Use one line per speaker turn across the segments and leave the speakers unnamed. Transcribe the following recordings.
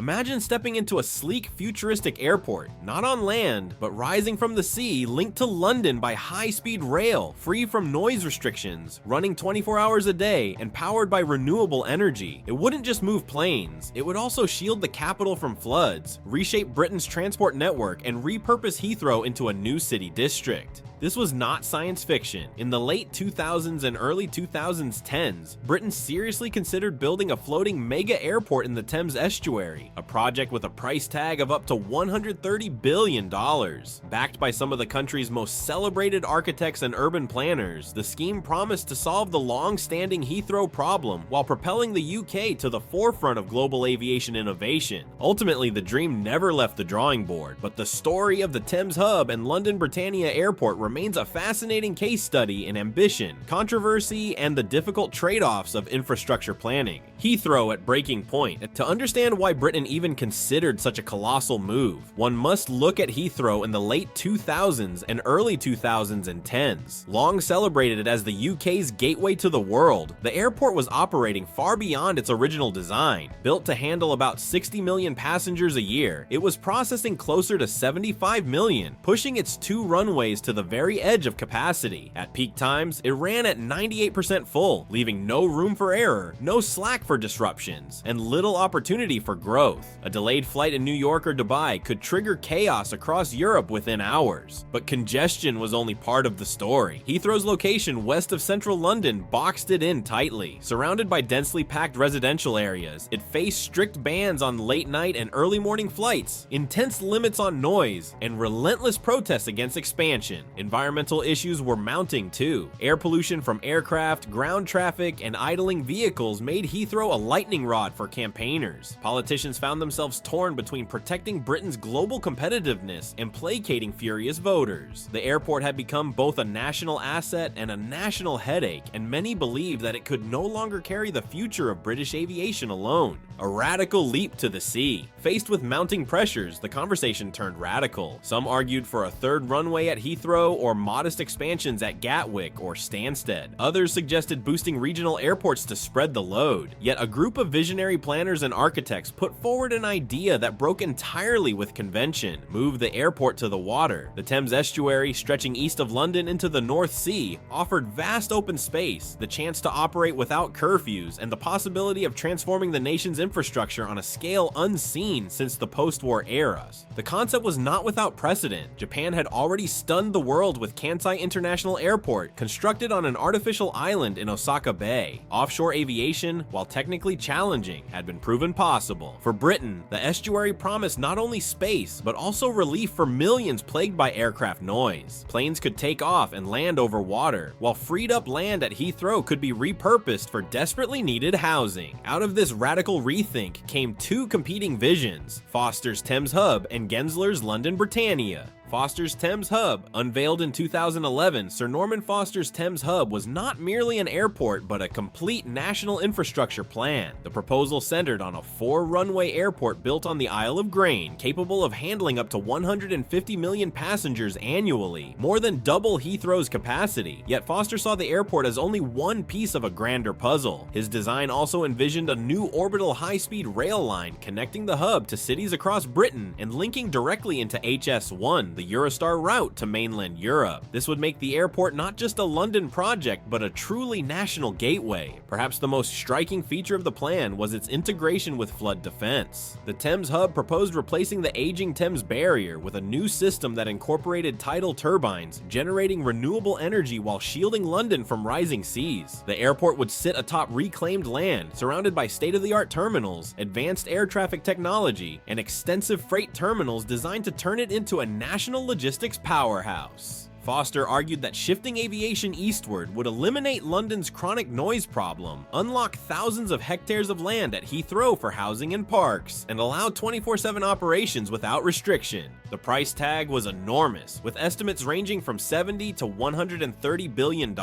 Imagine stepping into a sleek, futuristic airport, not on land, but rising from the sea, linked to London by high-speed rail, free from noise restrictions, running 24 hours a day, and powered by renewable energy. It wouldn't just move planes, it would also shield the capital from floods, reshape Britain's transport network, and repurpose Heathrow into a new city district. This was not science fiction. In the late 2000s and early 2010s, Britain seriously considered building a floating mega airport in the Thames Estuary, a project with a price tag of up to $130 billion. Backed by some of the country's most celebrated architects and urban planners, the scheme promised to solve the long-standing Heathrow problem while propelling the UK to the forefront of global aviation innovation. Ultimately, the dream never left the drawing board, but the story of the Thames Hub and London Britannia Airport remains a fascinating case study in ambition, controversy, and the difficult trade-offs of infrastructure planning. Heathrow at breaking point. To understand why Britain even considered such a colossal move, one must look at Heathrow in the late 2000s and early 2010s. Long celebrated as the UK's gateway to the world, the airport was operating far beyond its original design. Built to handle about 60 million passengers a year, it was processing closer to 75 million, pushing its 2 runways to the very edge of capacity. At peak times, it ran at 98% full, leaving no room for error, no slack for disruptions, and little opportunity for growth. A delayed flight in New York or Dubai could trigger chaos across Europe within hours. But congestion was only part of the story. Heathrow's location west of central London boxed it in tightly. Surrounded by densely packed residential areas, it faced strict bans on late night and early morning flights, intense limits on noise, and relentless protests against expansion. Environmental issues were mounting too. Air pollution from aircraft, ground traffic, and idling vehicles made Heathrow a lightning rod for campaigners. Politicians found themselves torn between protecting Britain's global competitiveness and placating furious voters. The airport had become both a national asset and a national headache, and many believed that it could no longer carry the future of British aviation alone. A radical leap to the sea. Faced with mounting pressures, the conversation turned radical. Some argued for a 3rd runway at Heathrow or modest expansions at Gatwick or Stansted. Others suggested boosting regional airports to spread the load. Yet a group of visionary planners and architects put forward an idea that broke entirely with convention: move the airport to the water. The Thames Estuary, stretching east of London into the North Sea, offered vast open space, the chance to operate without curfews, and the possibility of transforming the nation's infrastructure on a scale unseen since the post-war eras. The concept was not without precedent. Japan had already stunned the world with Kansai International Airport, constructed on an artificial island in Osaka Bay. Offshore aviation, while technically challenging, had been proven possible. For Britain, the estuary promised not only space, but also relief for millions plagued by aircraft noise. Planes could take off and land over water, while freed up land at Heathrow could be repurposed for desperately needed housing. Out of this radical rethink came 2 competing visions: Foster's Thames Hub and Gensler's London Britannia. Foster's Thames Hub. Unveiled in 2011, Sir Norman Foster's Thames Hub was not merely an airport, but a complete national infrastructure plan. The proposal centered on a 4-runway airport built on the Isle of Grain, capable of handling up to 150 million passengers annually, more than double Heathrow's capacity. Yet Foster saw the airport as only one piece of a grander puzzle. His design also envisioned a new orbital high-speed rail line connecting the hub to cities across Britain and linking directly into HS1, the Eurostar route to mainland Europe. This would make the airport not just a London project, but a truly national gateway. Perhaps the most striking feature of the plan was its integration with flood defense. The Thames Hub proposed replacing the aging Thames barrier with a new system that incorporated tidal turbines, generating renewable energy while shielding London from rising seas. The airport would sit atop reclaimed land, surrounded by state-of-the-art terminals, advanced air traffic technology, and extensive freight terminals designed to turn it into a national logistics powerhouse. Foster argued that shifting aviation eastward would eliminate London's chronic noise problem, unlock thousands of hectares of land at Heathrow for housing and parks, and allow 24/7 operations without restriction. The price tag was enormous, with estimates ranging from $70 to $130 billion.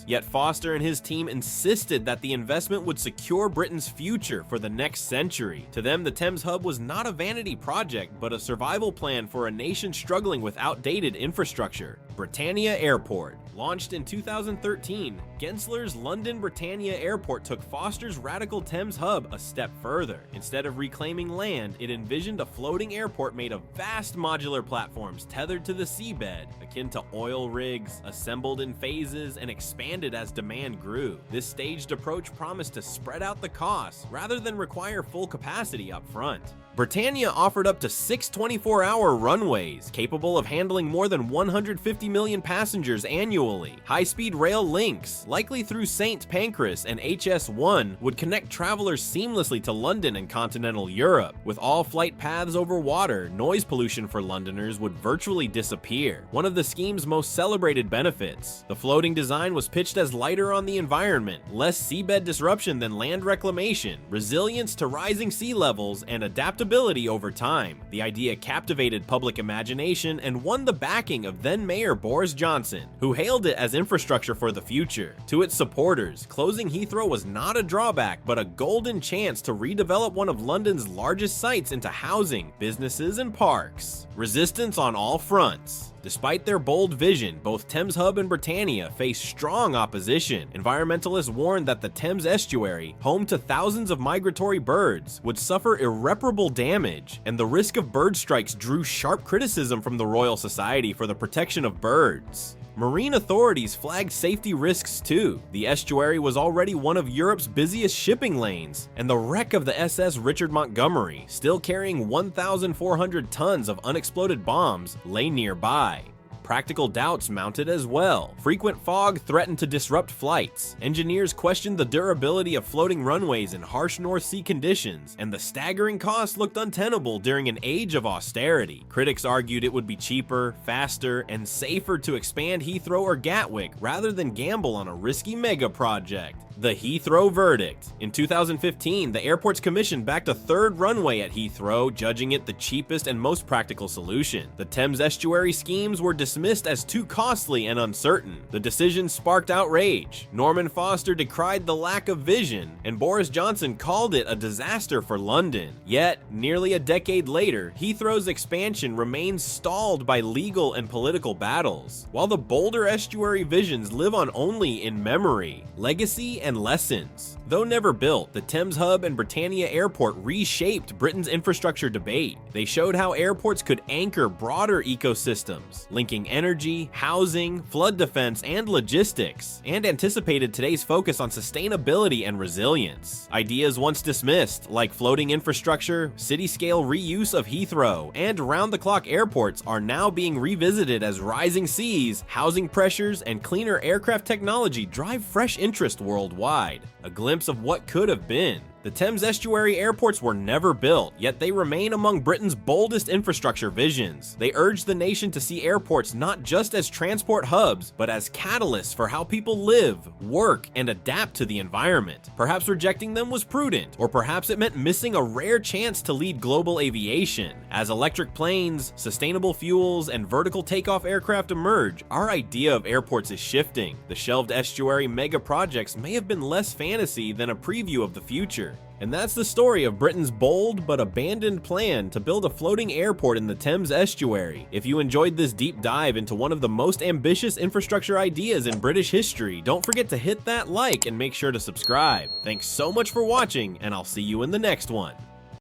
Yet Foster and his team insisted that the investment would secure Britain's future for the next century. To them, the Thames Hub was not a vanity project, but a survival plan for a nation struggling with outdated infrastructure. Britannia Airport. Launched in 2013, Gensler's London Britannia Airport took Foster's radical Thames hub a step further. Instead of reclaiming land, it envisioned a floating airport made of vast modular platforms tethered to the seabed, akin to oil rigs, assembled in phases and expanded as demand grew. This staged approach promised to spread out the costs rather than require full capacity up front. Britannia offered up to 6 24-hour runways, capable of handling more than 150 million passengers annually. High-speed rail links, likely through St. Pancras and HS1, would connect travelers seamlessly to London and continental Europe. With all flight paths over water, noise pollution for Londoners would virtually disappear, one of the scheme's most celebrated benefits. The floating design was pitched as lighter on the environment, less seabed disruption than land reclamation, resilience to rising sea levels, and adaptability over time. The idea captivated public imagination and won the backing of then-Mayor Boris Johnson, who hailed it as infrastructure for the future. To its supporters, closing Heathrow was not a drawback, but a golden chance to redevelop one of London's largest sites into housing, businesses, and parks. Resistance on all fronts. Despite their bold vision, both Thames Hub and Britannia faced strong opposition. Environmentalists warned that the Thames Estuary, home to thousands of migratory birds, would suffer irreparable damage, and the risk of bird strikes drew sharp criticism from the Royal Society for the protection of birds. Marine authorities flagged safety risks too. The estuary was already one of Europe's busiest shipping lanes, and the wreck of the SS Richard Montgomery, still carrying 1,400 tons of unexploded bombs, lay nearby. Practical doubts mounted as well. Frequent fog threatened to disrupt flights. Engineers questioned the durability of floating runways in harsh North Sea conditions, and the staggering cost looked untenable during an age of austerity. Critics argued it would be cheaper, faster, and safer to expand Heathrow or Gatwick rather than gamble on a risky mega project. The Heathrow verdict. In 2015, the airport's commission backed a third runway at Heathrow, judging it the cheapest and most practical solution. The Thames Estuary schemes were dismissed as too costly and uncertain. The decision sparked outrage. Norman Foster decried the lack of vision, and Boris Johnson called it a disaster for London. Yet, nearly a decade later, Heathrow's expansion remains stalled by legal and political battles. While the bolder estuary visions live on only in memory, legacy and lessons. Though never built, the Thames Hub and Britannia Airport reshaped Britain's infrastructure debate. They showed how airports could anchor broader ecosystems, linking energy, housing, flood defense, and logistics, and anticipated today's focus on sustainability and resilience. Ideas once dismissed, like floating infrastructure, city-scale reuse of Heathrow, and round-the-clock airports, are now being revisited as rising seas, housing pressures, and cleaner aircraft technology drive fresh interest worldwide. A glimpse of what could have been. The Thames Estuary airports were never built, yet they remain among Britain's boldest infrastructure visions. They urge the nation to see airports not just as transport hubs, but as catalysts for how people live, work, and adapt to the environment. Perhaps rejecting them was prudent, or perhaps it meant missing a rare chance to lead global aviation. As electric planes, sustainable fuels, and vertical takeoff aircraft emerge, our idea of airports is shifting. The shelved estuary mega projects may have been less fantasy than a preview of the future. And that's the story of Britain's bold but abandoned plan to build a floating airport in the Thames Estuary. If you enjoyed this deep dive into one of the most ambitious infrastructure ideas in British history, don't forget to hit that like and make sure to subscribe. Thanks so much for watching, and I'll see you in the next one.